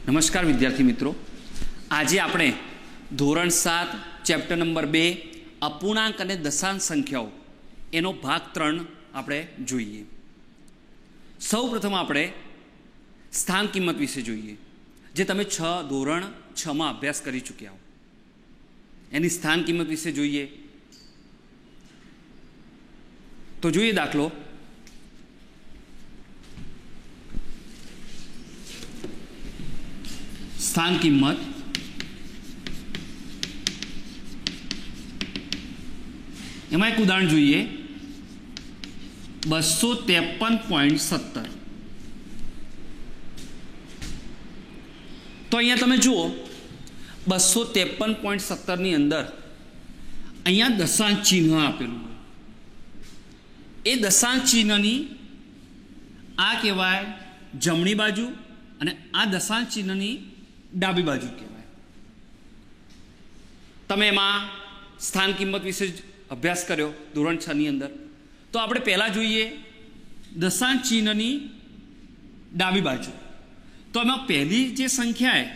નમસ્કાર વિદ્યાર્થી મિત્રો, આજે આપણે ધોરણ 7 ચેપ્ટર નંબર 2 અપૂર્ણાંક અને દશાંશ સંખ્યાઓ એનો ભાગ 3 આપણે જોઈએ. સૌ પ્રથમ આપણે સ્થાન કિંમત વિશે જોઈએ, જે તમે ધોરણ 6માં અભ્યાસ કરી ચૂક્યા હો. એની સ્થાન કિંમત વિશે જોઈએ તો જોઈએ દાખલો સ્થાન કિંમત એમાં એક ઉદાહરણ જોઈએ 253.17. તો અહીંયા તમે જુઓ 253.17 ની અંદર અહીંયા દશાંશ ચિહ્ન આપેલું હોય. એ દશાંશ ચિહ્નની આ કહેવાય જમણી બાજુ અને આ દશાંશ ચિહ્નની ડાબી બાજુ કહેવાય. તમે એમાં સ્થાન કિંમત વિશે અભ્યાસ કર્યો ધોરણ 6 ની અંદર. તો આપણે પહેલાં જોઈએ દશાંશ ચિહ્નની ડાબી બાજુ. તો એમાં પહેલી જે સંખ્યા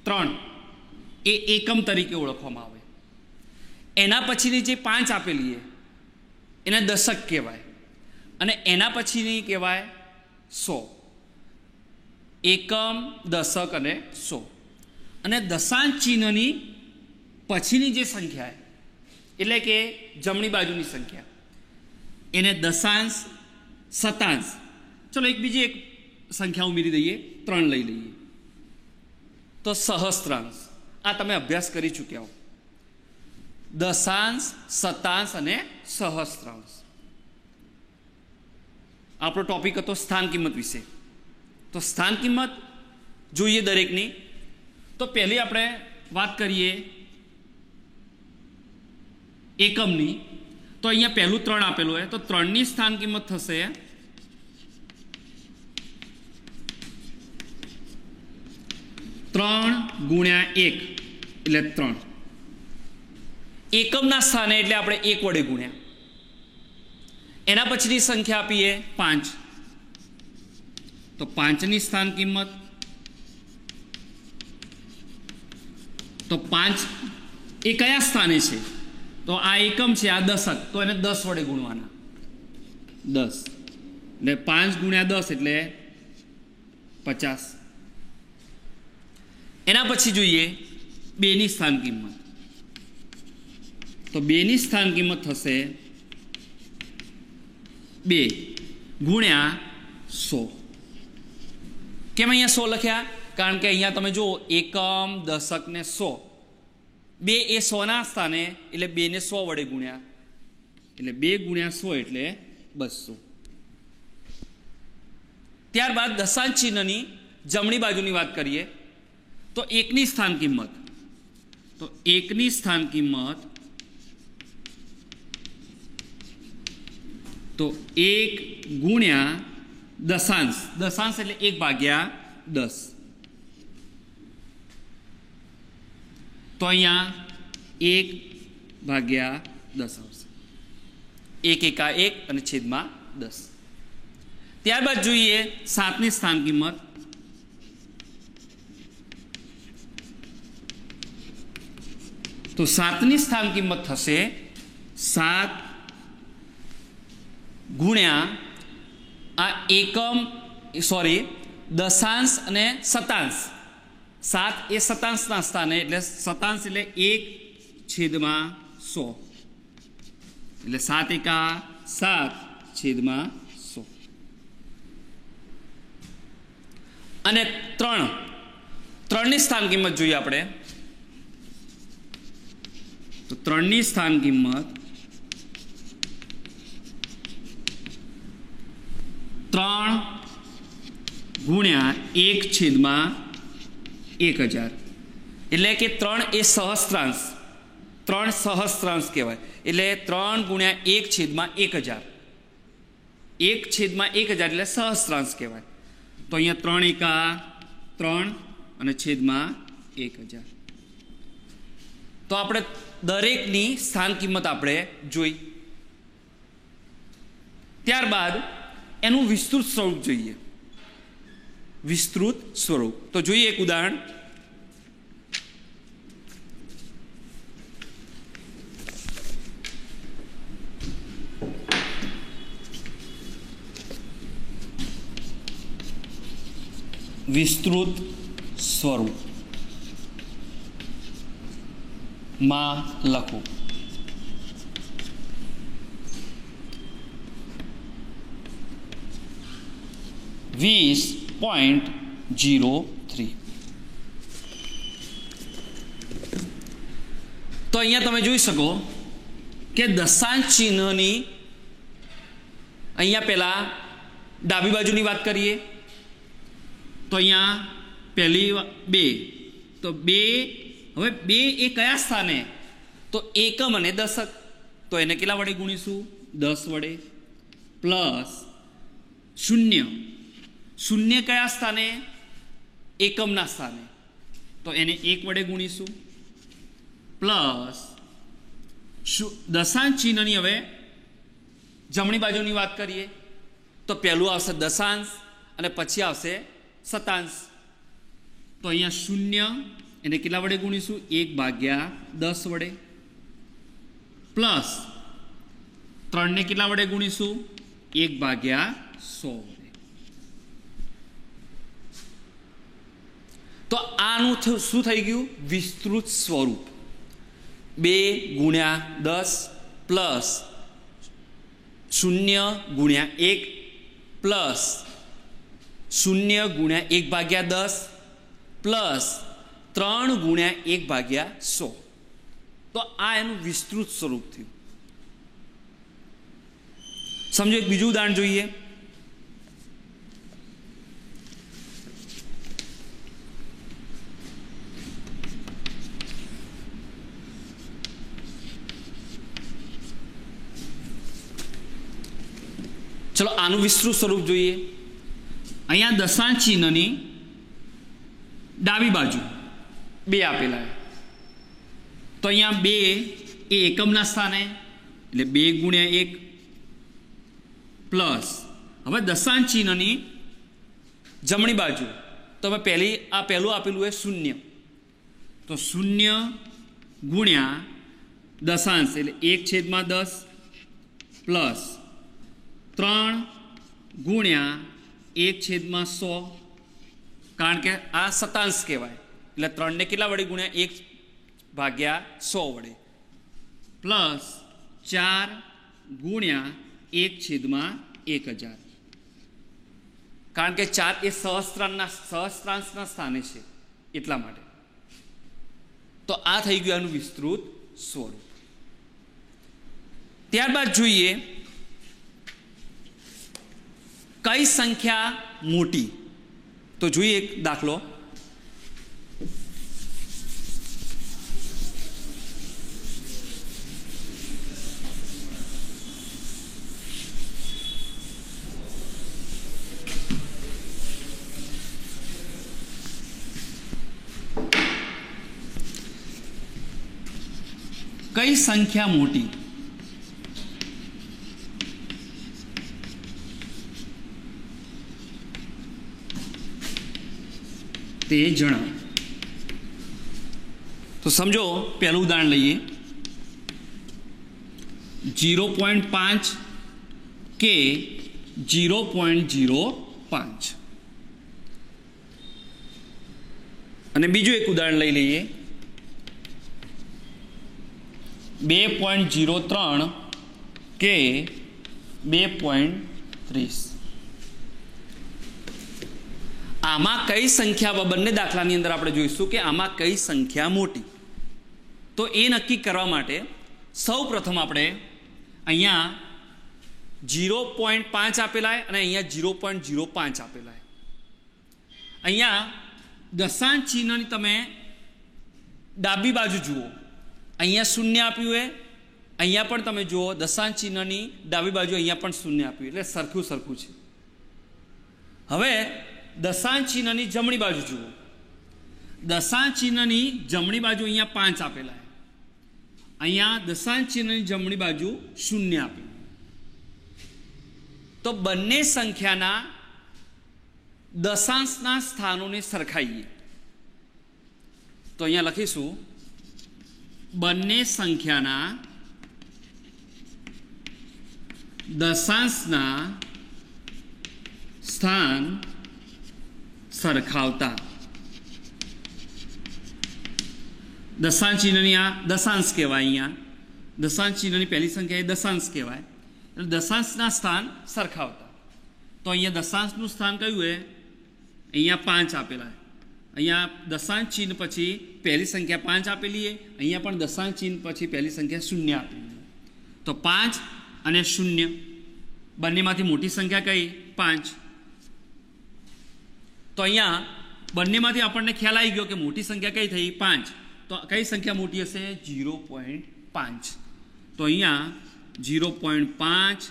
3 એ એકમ તરીકે ઓળખવામાં આવે. એના પછીની જે 5 આપેલી એને દશક કહેવાય અને એના પછીની કહેવાય 100. એકમ, દશક અને 100. અને દશાંશ ચિહ્નની પછીની જે સંખ્યા એટલે કે જમણી બાજુની સંખ્યા એને દશાંશ, શતાંશ. ચલો બીજી એક સંખ્યા ઉમેરી દઈએ, 3 લઈ લઈએ તો સહસ્ત્રાંશ. આ તમે અભ્યાસ કરી ચૂક્યા હો. દશાંશ, શતાંશ અને સહસ્ત્રાંશ. આપણો ટોપિક હતો સ્થાન કિંમત વિશે. તો સ્થાન કિંમત જોઈએ દરેકની. તો પહેલી આપણે વાત કરીએ એકમની. તો અહીંયા પહેલું 3 આપેલું હોય તો 3ની સ્થાન કિંમત થશે 3 ગુણ્યા 1 એટલે 3. એકમના સ્થાને એટલે આપણે 1 વડે ગુણ્યા. એના પછીની સંખ્યા આપીએ 5 તો 5ની સ્થાન કિંમત તો 5 એ કયા સ્થાને છે? તો આ એકમ છે, આ દશક, તો એને 10 વડે ગુણવાના. 10 એટલે 5 ગુણ્યા 10 એટલે 50. એના પછી જોઈએ 2ની સ્થાન કિંમત. તો 2ની સ્થાન કિંમત થશે 2 ગુણ્યા 100. કેમ અહીંયા 100 લખ્યા? કારણ કે અહીંયા તમે જુઓ એકમ, દશક ને 100. 2 એ 100ના સ્થાને એટલે 2ને 100 વડે ગુણ્યા એટલે 2 ગુણ્યા 100 એટલે 200. ત્યારબાદ દશાંશ ચિહ્નની જમણી બાજુની વાત કરીએ તો 1ની સ્થાન કિંમત. તો 1ની સ્થાન કિંમત તો 1 ગુણ્યા દશાંશ. દશાંશ એટલે 1/10. તો અહીંયા 1/10 આવશે. 1 એકા 1 અને છેદમાં 10. ત્યારબાદ જોઈએ 7ની સ્થાન કિંમત. તો 7ની સ્થાન કિંમત થશે 7 ગુણ્યા આ એકમ દશાંશ અને શતાંશ. 7 એ શતાંશના સ્થાને એટલે શતાંશ એટલે 1/100 એટલે 7 એકા 7/100. અને 3ની સ્થાન કિંમત જોઈએ આપણે. તો 3ની સ્થાન કિંમત 3 ગુણ્યા 1/1000 એટલે કે 3 એ સહસ્ત્રાંશ. 3 સહસ્ત્રાંશ કહેવાય એટલે 3 ગુણ્યા 1/1000. 1/1000 એટલે સહસ્ત્રાંશ કહેવાય. તો અહીંયા 3 એકા 3 અને છેદમાં 1000. તો આપણે દરેકની સ્થાન કિંમત આપણે જોઈ. ત્યારબાદ એનું વિસ્તૃત સ્વરૂપ જોઈએ. વિસ્તૃત સ્વરૂપ. તો જોઈએ એક ઉદાહરણ. વિસ્તૃત સ્વરૂપ માં લખો. $20.03. તો અહીંયા તમે જોઈ શકો કે દશાંશ ચિહ્નની અહીંયા પહેલા ડાબી બાજુની વાત કરીએ તો અહીંયા પહેલી 2 તો 2 હવે 2 એ કયા સ્થાને તો એકમ અને દશક તો એને કેટલા વડે ગુણીશું 10 વડે પ્લસ 0 કયા સ્થાને એકમના સ્થાને તો એને 1 વડે ગુણીશું પ્લસ દશાંશ ચિહ્નની હવે જમણી બાજુની વાત કરીએ તો પહેલું આવશે દશાંશ અને પછી આવશે શતાંશ તો અહીંયા 0 એને કેટલા વડે ગુણીશું 1/10 વડે પ્લસ 3 ને કેટલા વડે ગુણીશું 1/100 વડે. તો આનું શું થઈ ગયું વિસ્તૃત સ્વરૂપ 2×10 પ્લસ 0×1 પ્લસ 0×1/10 પ્લસ 3×1/100 તો આ એનું વિસ્તૃત સ્વરૂપ થયું. સમજો એક બીજું ઉદાહરણ જોઈએ. ચલો આનું વિસ્તૃત સ્વરૂપ જોઈએ. અહીંયા દશાંશ ચિહ્નની ડાબી બાજુ 2 આપેલા તો અહીંયા 2 એ એકમના સ્થાને એટલે 2×1 પ્લસ હવે દશાંશ ચિહ્નની જમણી બાજુ તો હવે પહેલું આપેલું એ 0 તો 0 ગુણ્યા દશાંશ એટલે 1/10 પ્લસ 3×1/100 કારણ કે આ શતાંશ કહેવાય એટલે 3 ને કેટલા વડે ગુણ્યા 1/100 વડે પ્લસ 4×1/1000 કારણ કે 4 એ સહસ્ત્રાંશના સ્થાને છે એટલા માટે. તો આ થઈ ગયું આનું વિસ્તૃત સ્વરૂપ. ત્યારબાદ જોઈએ કઈ સંખ્યા મોટી તો જોઈએ એક દાખલો. કઈ સંખ્યા મોટી તે જણાવો. તો સમજો પહેલું ઉદાહરણ લઈએ 0.5 કે 0.05 અને બીજું એક ઉદાહરણ લઈ લઈએ 2.03 કે 2.30. આમાં કઈ સંખ્યા બંને દાખલાની અંદર આપણે જોઈશું કે આમાં કઈ સંખ્યા મોટી. તો એ નક્કી કરવા માટે સૌ પ્રથમ આપણે અહીંયા 0.5 આપેલા અને અહીંયા 0.05 આપેલા. અહીંયા દશાંશ ચિહ્નની તમે ડાબી બાજુ જુઓ અહીંયા 0 આપ્યું હોય અહીંયા પણ તમે જુઓ દશાંશ ચિહ્નની ડાબી બાજુ અહીંયા પણ 0 આપ્યું એટલે સરખું છે. હવે દશાંશ ચિહ્નની જમણી બાજુ જુઓ દશાંશ ચિહ્નની જમણી બાજુ અહીંયા 5 આપેલા અહીંયા દશાંશ ચિહ્નની જમણી બાજુ 0 આપેલું. તો બંને સંખ્યાના દશાંશના સ્થાનોને સરખાઈએ તો અહીંયા લખીશું બંને સંખ્યાના દશાંશના સ્થાન સરખાવતા. દશાંશ ચિહ્નની આ દશાંશ કહેવાય. અહીંયા દશાંશ ચિહ્નની પહેલી સંખ્યા એ દશાંશ કહેવાય. એટલે દશાંશના સ્થાન સરખાવતા. તો અહીંયા દશાંશનું સ્થાન કયું છે? અહીંયા 5 આપેલા. અહીંયા દશાંશ ચિહ્ન પછી પહેલી સંખ્યા 5 આપેલી છે. અહીંયા પણ દશાંશ ચિહ્ન પછી પહેલી સંખ્યા 0 આપેલી. તો 5 અને 0 બંનેમાંથી મોટી સંખ્યા કઈ? 5. તો અહીંયા બંનેમાંથી આપણને ખ્યાલ આવી ગયો કે મોટી સંખ્યા કઈ થઈ? 5. તો કઈ સંખ્યા મોટી હશે? 0.5. તો અહીંયા 0.5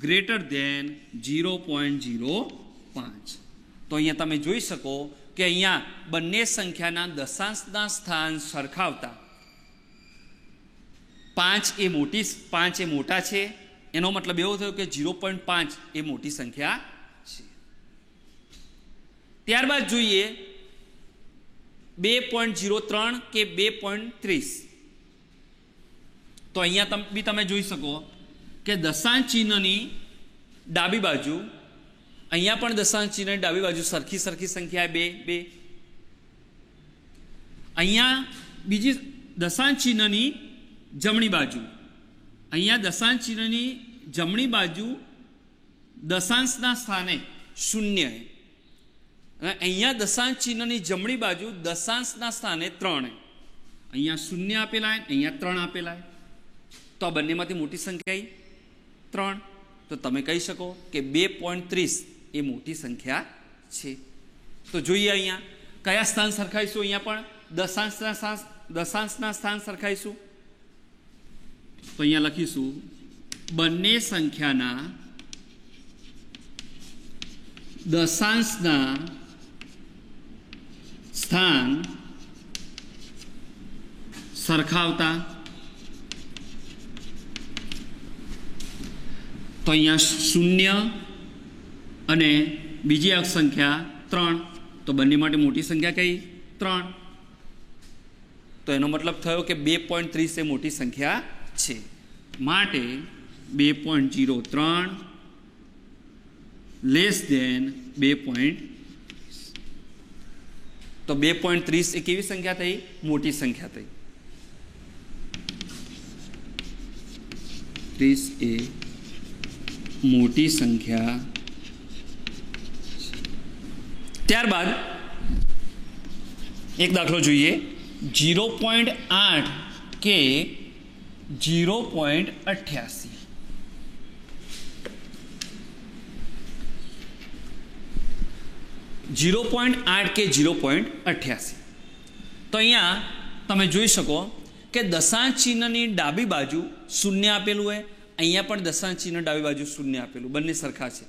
ગ્રેટર દેન 0.05. તો અહીંયા તમે જોઈ શકો કે અહીંયા બંને સંખ્યાના દશાંશના સ્થાન સરખાવતા 5 એ મોટા છે. એનો મતલબ એવો થયો કે 0.5 એ મોટી સંખ્યા છે. ત્યારબાદ જોઈએ 2.03 કે 2.30. તો અહીંયા બી તમે જોઈ શકો કે દશાંશ ચિહ્નની ડાબી બાજુ, અહીંયા પણ દશાંશ ચિહ્નની ડાબી બાજુ સરખી સંખ્યા 2. અહીંયા બીજી દશાંશ ચિહ્નની જમણી બાજુ, અહીંયા દશાંશ ચિહ્નની જમણી બાજુ દશાંશના સ્થાને 0 છે. અને અહીંયા દશાંશ ચિહ્નની જમણી બાજુ દશાંશના સ્થાને 3 છે. અહીંયા 0 આપેલા છે, અહીંયા 3 આપેલા છે. તો આ બંનેમાંથી મોટી સંખ્યા 3. તો તમે કહી શકો કે 2.30 એ મોટી સંખ્યા છે. તો જોઈએ અહીંયા કયા સ્થાન સરખાઈશું? અહીંયા પણ દશાંશના સ્થાન સરખાઈશું. તો અહીંયા લખીશું બંને સંખ્યાના દશાંશના સ્થાન સરખાવતા. તો અહીંયા 0 અને બીજી એક સંખ્યા 3. તો બંને માટે મોટી સંખ્યા કઈ? 3. તો એનો મતલબ થયો કે 2.30 એ મોટી સંખ્યા છે. માટે 2.03 લેસ દેન 2. તો 2.30 એ કેવી સંખ્યા થઈ? મોટી સંખ્યા થઈ. 30 એ મોટી સંખ્યા. ત્યારબાદ એક દાખલો જોઈએ. 0.8 કે 0.88. કે 0.88. તો અહીંયા તમે જોઈ શકો કે દશાંશ ચિહ્નની ડાબી બાજુ 0 આપેલું હોય. અહીંયા પણ દશાંશ ચિહ્ન ડાબી બાજુ 0 આપેલું. બંને સરખા છે.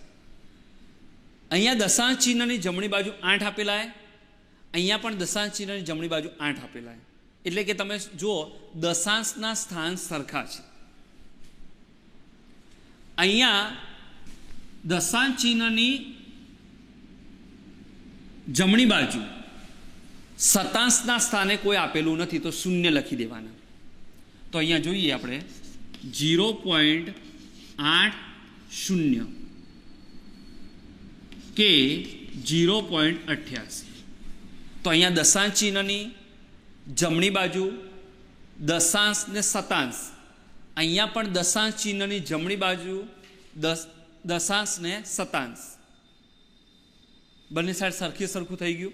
અહીંયા દશાંશ ચિહ્નની જમણી બાજુ 8 આપેલા છે. અહીંયા પણ દશાંશ ચિહ્નની જમણી બાજુ 8 આપેલા છે. એટલે કે તમે જુઓ દશાંશના સ્થાન સરખા છે. અહીંયા દશાંશ ચિહ્નની જમણી બાજુ શતાંશના સ્થાને કોઈ આપેલું નથી, તો 0 લખી દેવાના. તો અહીંયા જોઈએ આપણે 0.80 કે 0.88. તો અહીંયા દશાંશ ચિહ્નની જમણી બાજુ દશાંશ ને શતાંશ. અહીંયા પણ દશાંશ ચિહ્નની જમણી બાજુ દશાંશ ને શતાંશ. બંને સાઈડ સરખું થઈ ગયું.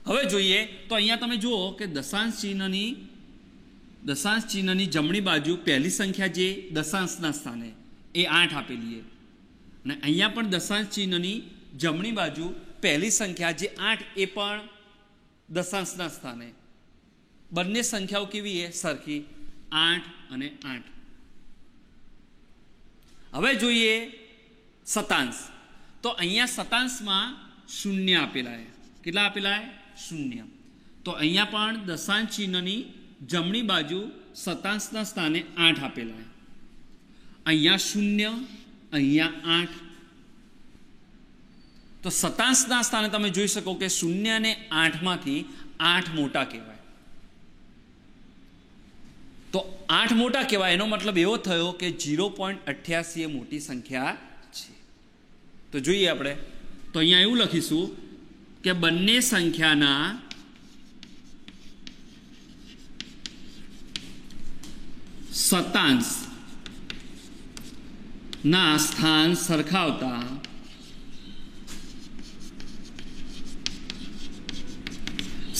હવે જોઈએ તો અહીંયા તમે જુઓ કે દશાંશ ચિહ્નની જમણી બાજુ પહેલી સંખ્યા જે દશાંશના સ્થાને એ 8 આપેલી છે. અને અહીંયા પણ દશાંશ ચિહ્નની જમણી બાજુ પહેલી સંખ્યા જે 8 એ પણ દશાંશના સ્થાને. બંને સંખ્યાઓ કેવી છે? સરખી. 8 અને 8. હવે જોઈએ શતાંશ. તો અહીંયા શતાંશમાં 0 આપેલા છે. કેટલા આપેલા છે? 0. તો અહીંયા પણ દશાંશ ચિહ્નની જમણી બાજુ શતાંશના સ્થાને 8 આપેલા છે. અહીંયા 0, અહીંયા 8. તો શતાંશના સ્થાને તમે જોઈ શકો કે 0 અને 8માંથી 8 મોટા કહેવાય. તો 8 મોટા કહેવાય એનો મતલબ એવો થયો કે 0.88 એ મોટી સંખ્યા છે. તો જોઈએ આપણે, તો અહીંયા એવું લખીશું કે બંને સંખ્યાના શતાંશ ના સ્થાન સરખાવતા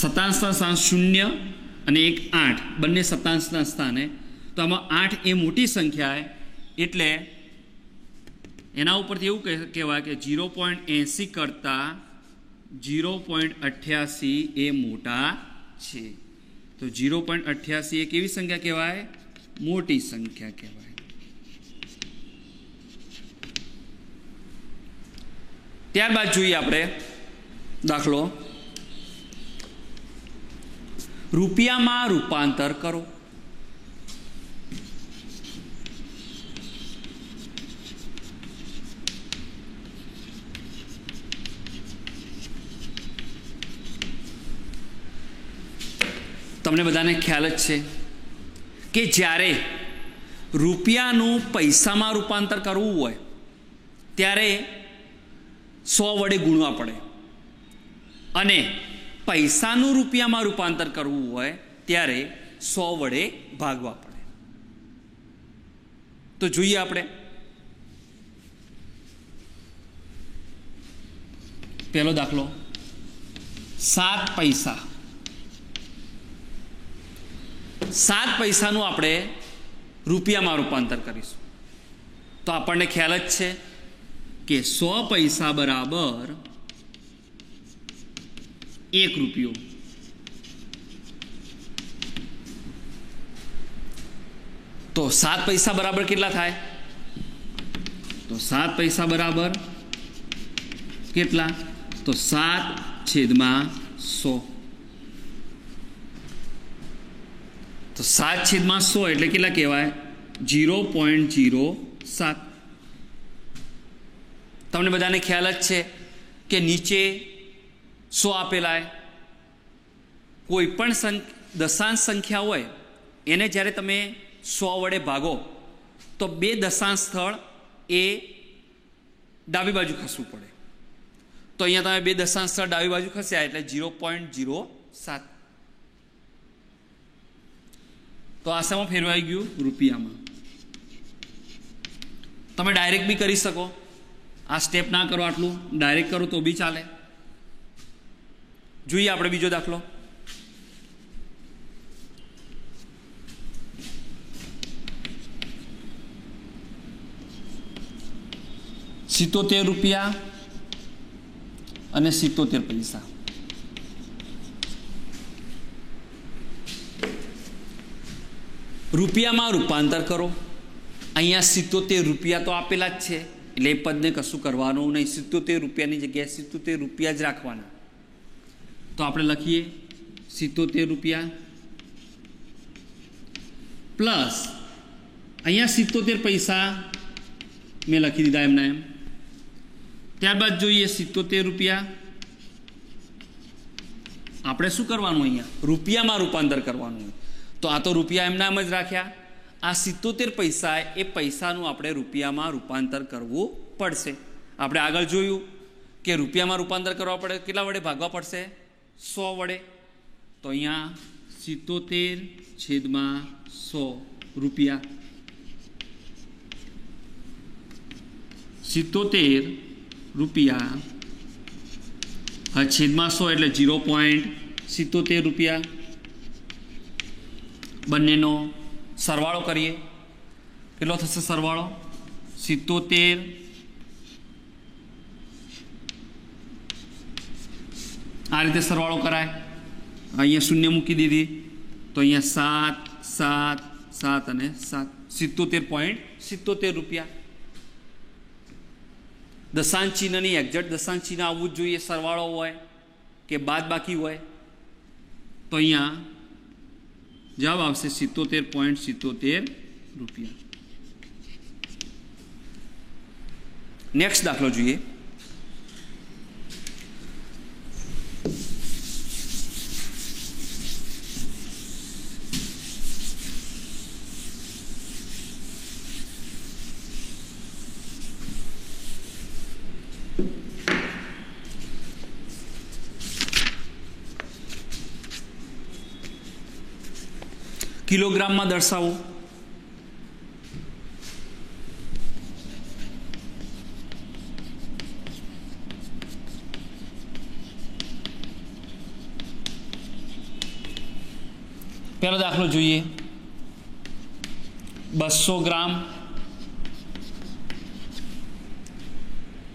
શતાંશના સ્થાન 0 અને 1 8 બંને શતાંશના સ્થાને, તો આમાં 8 એ મોટી સંખ્યા એટલે એના ઉપરથી એવું કહેવાય કે 0.80 કરતાં 0.88 એ મોટા છે. તો 0.88 એ કેવી સંખ્યા કહેવાય? મોટી સંખ્યા કહેવાય. ત્યારબાદ જોઈએ આપણે દાખલો, રૂપિયામાં રૂપાંતર કરો. તમને બધાને ખ્યાલ જ છે કે જ્યારે રૂપિયાનું પૈસામાં રૂપાંતર કરવું હોય ત્યારે 100 વડે ગુણવા પડે, અને પૈસાનું રૂપિયામાં રૂપાંતર કરવું હોય ત્યારે 100 વડે ભાગવા પડે. તો જોઈએ આપણે, પહેલો દાખલો, 7 પૈસા. 7 પૈસાનું આપણે રૂપિયામાં રૂપાંતર કરીશું. તો આપણને ખ્યાલ જ છે કે 100 પૈસા બરાબર 1 રૂપિયો. તો 7 પૈસા બરાબર કેટલા થાય? તો 7 પૈસા બરાબર કેટલા? તો 7/100. તો 7/100 એટલે કેટલા કહેવાય? 0.07. તમને બધાને ખ્યાલ જ છે કે નીચે 100 આપેલા, કોઈ પણ દશાંશ સંખ્યા હોય એને જ્યારે તમે 100 વડે ભાગો તો 2 દશાંશ સ્થળ એ ડાબી બાજુ ખસવું પડે. તો અહીંયા તમે 2 દશાંશ સ્થળ ડાબી બાજુ ખસ્યા એટલે 0.07. તો આ શામાં ફેરવાઈ ગયું? રૂપિયામાં. તમે ડાયરેક્ટ બી કરી શકો, આ સ્ટેપ ના કરો, આટલું ડાયરેક્ટ કરો તો બી ચાલે. જોઈએ આપણે બીજો દાખલો, ₹77 અને 77 પૈસા. રૂપિયામાં રૂપાંતર કરો. અહીંયા 77 રૂપિયા તો આપેલા જ છે એટલે એ પદને કશું કરવાનું નહીં. 77 રૂપિયાની જગ્યાએ 77 રૂપિયા જ રાખવાના. તો આપણે લખીએ 77 રૂપિયા પ્લસ અહીંયા 77 પૈસા મેં લખી દીધા એમના એમ. ત્યારબાદ જોઈએ 77 રૂપિયા. આપણે શું કરવાનું? અહીંયા રૂપિયામાં રૂપાંતર કરવાનું. તો આ તો રૂપિયા એમના એમ જ રાખ્યા. આ 77 પૈસા એ પૈસાનું આપણે રૂપિયામાં રૂપાંતર કરવું પડશે. આપણે આગળ જોયું કે રૂપિયામાં રૂપાંતર કરવા પડે કેટલા વડે ભાગવા પડશે? 100 વડે. તો અહીંયા 77/100 રૂપિયા. 77 રૂપિયા છેદમાં 100 એટલે 0.77 રૂપિયા. બંનેનો સરવાળો કરીએ. કેટલો થશે સરવાળો? 77 આ રીતે સરવાળો કરાય. અહીંયા 0 મૂકી દીધી તો અહીંયા 7 7 7 અને 7 77.77 રૂપિયા. દશાંશ ચિહ્નની એક્ઝેક્ટ દશાંશ ચિહ્ન આવવું જ જોઈએ, સરવાળો હોય કે બાદ બાકી હોય. તો અહીંયા જવાબ આવશે 77.77 રૂપિયા. નેક્સ્ટ દાખલો જોઈએ. કિલોગ્રામમાં દર્શાવો. પહેલો દાખલો જોઈએ. 200 ગ્રામ.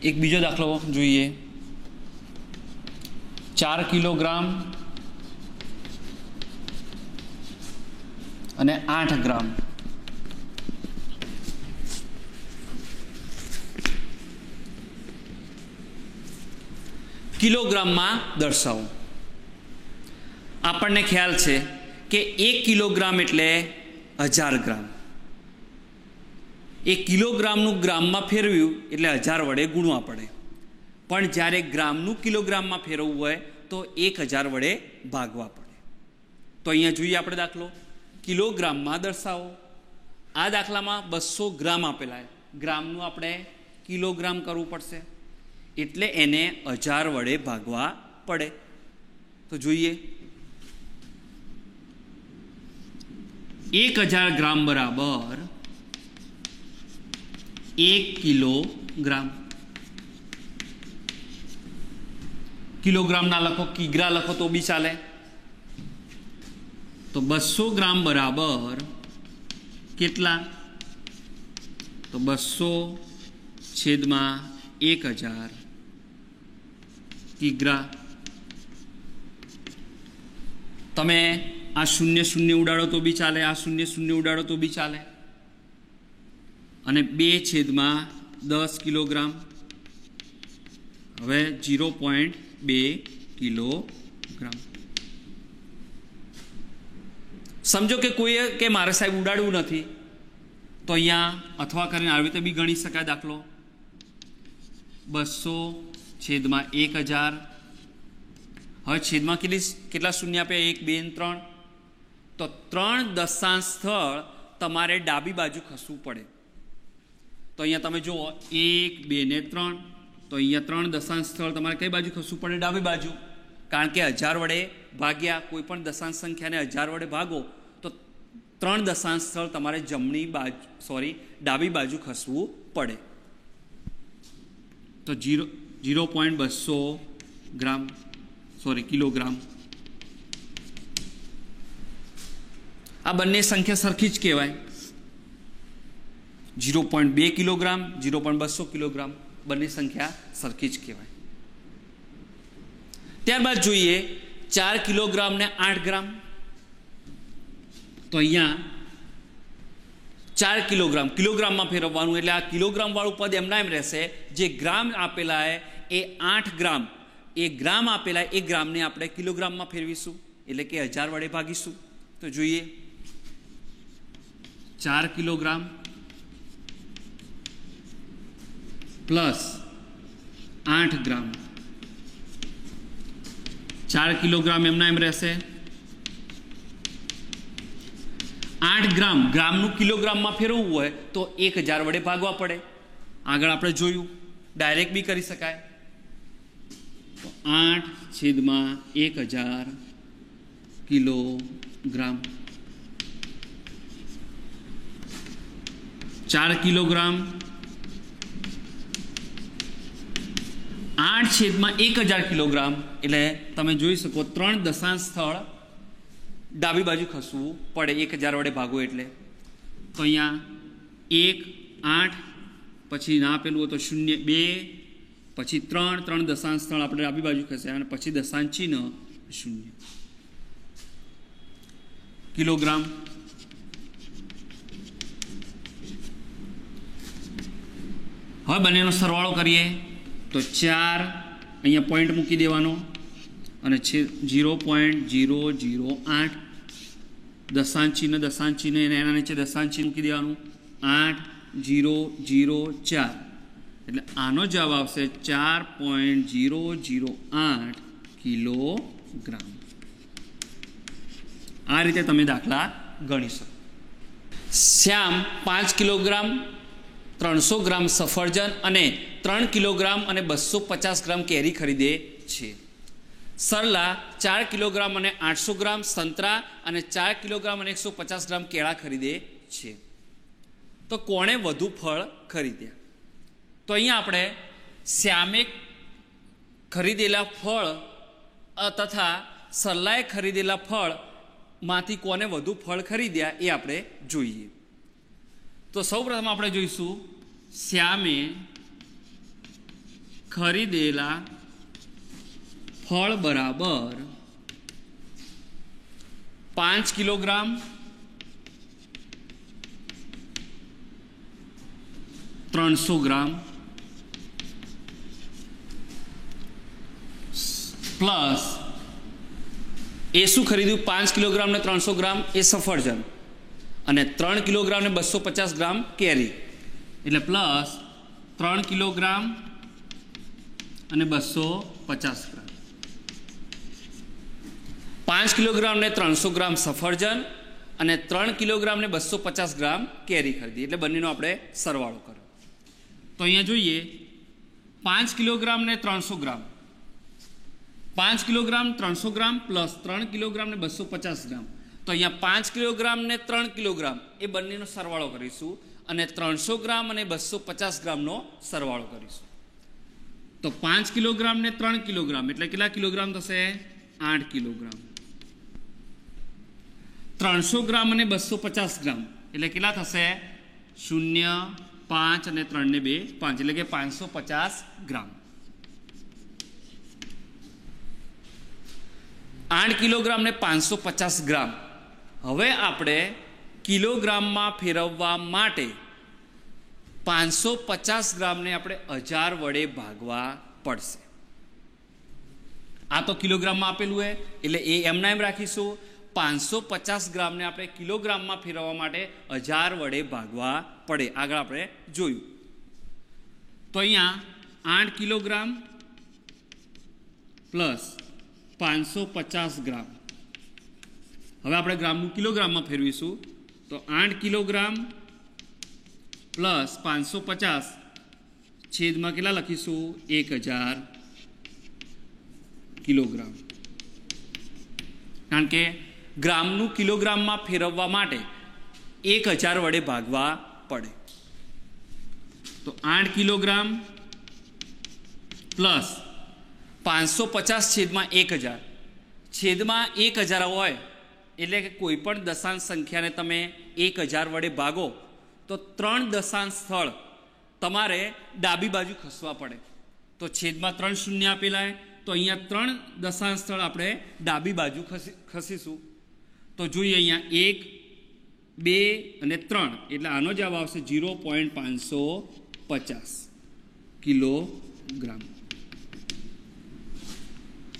એક બીજો દાખલો જોઈએ. 4 કિલોગ્રામ અને 8 ગ્રામ. કિલોગ્રામમાં દર્શાવો. આપણને ખ્યાલ છે કે 1 કિલોગ્રામ એટલે 1000 ગ્રામ. 1 કિલોગ્રામનું ગ્રામમાં ફેરવ્યું એટલે 1000 વડે ગુણવા પડે. પણ જ્યારે ગ્રામનું કિલોગ્રામમાં ફેરવવું હોય તો 1000 વડે ભાગવા પડે. તો અહીંયા જોઈએ આપણે દાખલો. કિલોગ્રામમાં દર્શાવો. આ દાખલામાં 200 ગ્રામ આપેલા. ગ્રામનું આપણે કિલોગ્રામ કરવું પડશે એટલે એને 1000 વડે ભાગવા પડે. તો જોઈએ. 1000 ગ્રામ બરાબર 1 કિલોગ્રામ. કિલોગ્રામ ના લખો, કિગ્રા લખો તો બી ચાલે. તો 200 ગ્રામ બરાબર કેટલા? તો 200/1000 કિગ્રા. તમે આ 0 ઉડાડો તો બી ચાલે, આ 0 ઉડાડો તો બી ચાલે. અને 2/10 કિલોગ્રામ. હવે 0.2 કિલોગ્રામ. સમજો કે કોઈએ કે મારે સાહેબ ઉડાડવું નથી, તો અહીંયા અથવા કરીને આવી રીતે બી ગણી શકાય દાખલો. 200/1000. હવે છેદમાં કેટલા શૂન્ય આપ્યા? 1, 2 અને 3. તો 3 દશાંશ સ્થળ તમારે ડાબી બાજુ ખસવું પડે. તો અહીંયા તમે જુઓ 1, 2 ને 3. તો અહીંયા 3 દશાંશ સ્થળ તમારે કઈ બાજુ ખસવું પડે? ડાબી બાજુ. કારણ કે 1000 વડે ભાગ્યા કોઈ પણ દશાંશ સંખ્યાને 1000 વડે ભાગો તો 3 દશાંશ સ્થળ તમારે ડાબી બાજુ ખસવું પડે. તો 0.200 ગ્રામ કિલોગ્રામ. આ બંને સંખ્યા સરખી જ કહેવાય. 0.2 કિલોગ્રામ, 0.200 કિલોગ્રામ, બંને સંખ્યા સરખી જ કહેવાય. ત્યારબાદ જોઈએ 4 કિલોગ્રામ ને 8 ગ્રામ. તો અહીંયા 4 કિલોગ્રામ કિલોગ્રામમાં ફેરવવાનું એટલે આ કિલોગ્રામ વાળું પદ એમના એમ રહેશે. જે ગ્રામ આપેલા એ 8 ગ્રામ, એ ગ્રામ આપેલા એ ગ્રામને આપણે કિલોગ્રામમાં ફેરવીશું એટલે કે 1000 વડે ભાગીશું. તો જોઈએ 4 કિલોગ્રામ પ્લસ 8 ગ્રામ. 4 કિલોગ્રામ એમના એમ રહેશે. 8 ગ્રામ, ગ્રામનું કિલોગ્રામમાં ફેરવવું હોય તો 1000 વડે ભાગવા પડે. આગળ આપણે જોયું, ડાયરેક્ટ બી કરી શકાય. તો 8/1000 કિલોગ્રામ. 4 કિલોગ્રામ 8/1000 કિલોગ્રામ એટલે તમે જોઈ શકો 3 દશાંશ સ્થળ ડાબી બાજુ ખસવું પડે 1000 વડે ભાગો એટલે. તો અહીંયા 1, 8, પછી ના આપેલું હોય તો 0, 2, પછી 3 દશાંશ સ્થળ આપણે ડાબી બાજુ ખસે અને પછી દશાંશ ચિહ્ન 0 કિલોગ્રામ. હવે બંનેનો સરવાળો કરીએ તો 4 અહીંયા પોઈન્ટ મૂકી દેવાનો અને 0.008 દશાંશ ચિહ્ન એના નીચે દશાંશ ચિહ્ન મૂકી દેવાનું. 8,004 એટલે આનો જવાબ આવશે 4.008 કિલોગ્રામ. આ રીતે તમે દાખલા ગણી શકો. શ્યામ 5 કિલોગ્રામ 300 ગ્રામ સફરજન અને 3 કિલોગ્રામ અને 250 ગ્રામ કેરી ખરીદે છે. સરલા 4 કિલોગ્રામ અને 800 ગ્રામ સંતરા અને 4 કિલોગ્રામ અને 150 ગ્રામ કેળા ખરીદે છે. તો કોણે વધુ ફળ ખરીદ્યા? તો અહીંયા આપણે શ્યામે ખરીદેલા ફળ તથા સરલાએ ખરીદેલા ફળમાંથી કોને વધુ ફળ ખરીદ્યા એ આપણે જોઈએ. તો સૌપ્રથમ આપણે જોઈશું શ્યામે ખરીદેલા ફળ બરાબર 5 કિલોગ્રામ 300 ગ્રામ પ્લસ એ શું ખરીદ્યું? 5 કિલોગ્રામ ને 300 ગ્રામ એ સફરજન અને 3 કિલોગ્રામ ને 250 ગ્રામ કેરી, એટલે પ્લસ 3 કિલોગ્રામ અને 250 ગ્રામ. 5 કિલોગ્રામ ને 300 ગ્રામ સફરજન અને 3 કિલોગ્રામ ને 250 ગ્રામ કેરી ખરીદી, એટલે બંનેનો આપણે સરવાળો કર્યો. તો અહીંયા જોઈએ 5 કિલોગ્રામ ને 300 ગ્રામ, 5 કિલોગ્રામ 300 ગ્રામ પ્લસ 3 કિલોગ્રામ ને 250 ગ્રામ. તો અહીંયા 5 કિલોગ્રામ ને 3 કિલોગ્રામ એ બંનેનો સરવાળો કરીશું અને 300 ગ્રામ અને 250 ગ્રામનો સરવાળો કરીશું. તો 5 કિલોગ્રામ ને 3 કિલોગ્રામ એટલે કેટલા કિલોગ્રામ થશે? 8 કિલોગ્રામ. 300 ગ્રામ અને 250 ગ્રામ એટલે કેટલા થશે? 0, 5 અને 3 ને 2 5 એટલે કે 550 ગ્રામ. 8 કિલોગ્રામ ને 550 ગ્રામ. હવે આપણે કિલોગ્રામમાં ફેરવવા માટે 550 ગ્રામને આપણે 1000 વડે ભાગવા પડશે. આ તો કિલોગ્રામમાં આપેલું હોય એટલે એ એમના એમ રાખીશું. 550 ગ્રામને આપણે કિલોગ્રામમાં ફેરવવા માટે 1000 વડે ભાગવા પડે. આગળ આપણે જોયું. તો અહીંયા 8 કિલોગ્રામ પ્લસ 550 ગ્રામ. હવે આપણે ગ્રામનું કિલોગ્રામમાં ફેરવીશું. તો 8 કિલોગ્રામ પ્લસ 550 છેદમાં કેટલા લખીશું? 1000 કિલોગ્રામ. કારણ કે ગ્રામનું કિલોગ્રામમાં ફેરવવા માટે 1000 વડે ભાગવા પડે. તો 8 કિલોગ્રામ પ્લસ 550 છેદમાં 1000. છેદમાં 1000 હોય એટલે કે કોઈ પણ દશાંશ સંખ્યાને તમે 1000 વડે ભાગો તો 3 દશાંશ સ્થળ તમારે ડાબી બાજુ ખસવા પડે. તો છેદમાં 3 શૂન્ય આપેલા તો અહીંયા 3 દશાંશ સ્થળ આપણે ડાબી બાજુ ખસીશું. તો જોઈએ અહીંયા 1, 2 અને 3 એટલે આનો જવાબ આવશે 0.550 કિલોગ્રામ.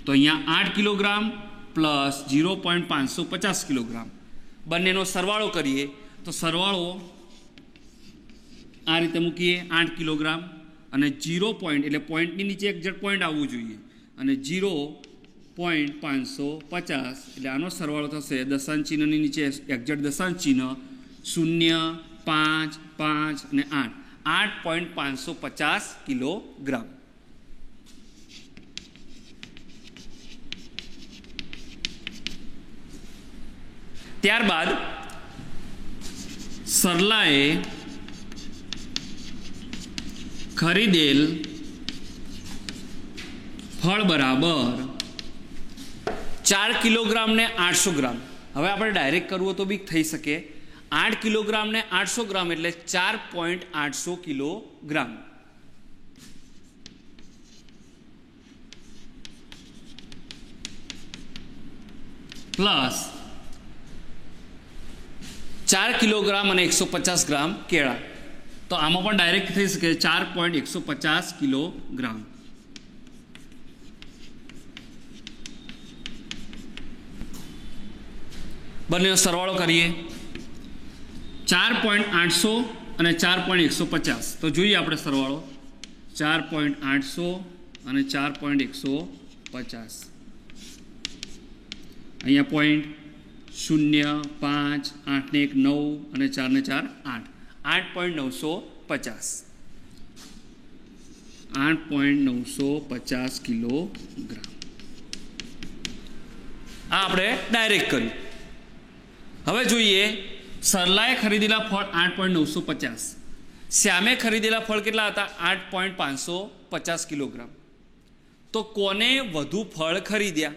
તો અહીંયા 8 કિલોગ્રામ પ્લસ 0.550 કિલોગ્રામ બંનેનો સરવાળો કરીએ તો સરવાળો આ રીતે મૂકીએ 8 કિલોગ્રામ અને 0 પોઈન્ટ એટલે પોઈન્ટની નીચે એક્ઝેક્ટ પોઈન્ટ આવવું જોઈએ અને 0.550 એટલે આનો સરવાળો થશે દશાંશ ચિહ્નની નીચે એક્ઝેક્ટ દશાંશ ચિહ્ન 0, 5, 5 અને 8.550 કિલોગ્રામ. ત્યારબાદ સરલાએ ખરીદેલ ફળ બરાબર 4 કિલોગ્રામ ને 800 ગ્રામ. હવે આપણે ડાયરેક્ટ કરવું તો બી થઈ શકે. 8 કિલોગ્રામ ને 800 ગ્રામ એટલે 4.800 કિલોગ્રામ. પ્લસ 4 કિલોગ્રામ અને 150 ગ્રામ કેળા. તો આમાં પણ ડાયરેક્ટ થઈ શકે 4.150 કિલોગ્રામ. બંનેનો સરવાળો કરીએ 4.800 અને 4.150. તો જોઈએ આપણે સરવાળો 4.800 અને 4.150. અહીંયા પોઈન્ટ 0, 5, 8 ને 1 9 અને 4 ને 4 8. 8.950. 8.950 કિલોગ્રામ. આ આપણે ડાયરેક્ટ કર્યું. હવે જોઈએ સરલાએ ખરીદેલા ફળ 8.950, શ્યામે ખરીદેલા ફળ કેટલા હતા? 8.550 કિલોગ્રામ. તો કોને વધુ ફળ ખરીદ્યા?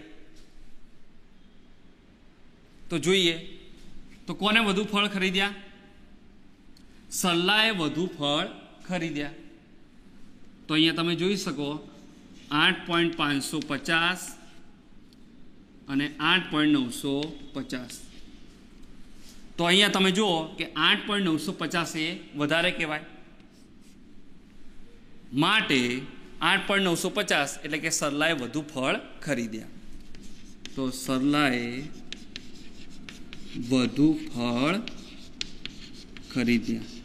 તો જોઈએ તો કોને વધુ ફળ ખરીદ્યા? સરલાએ વધુ ફળ ખરીદ્યા. તો અહીંયા તમે જોઈ શકો 8.550 અને 8.950. તો અહીંયા તમે જુઓ કે 8.950 એ વધારે કહેવાય, માટે 8.950 એટલે કે સરલાએ વધુ ફળ ખરીદ્યા. તો સરલાએ વધુ ફળ ખરીદ્યા.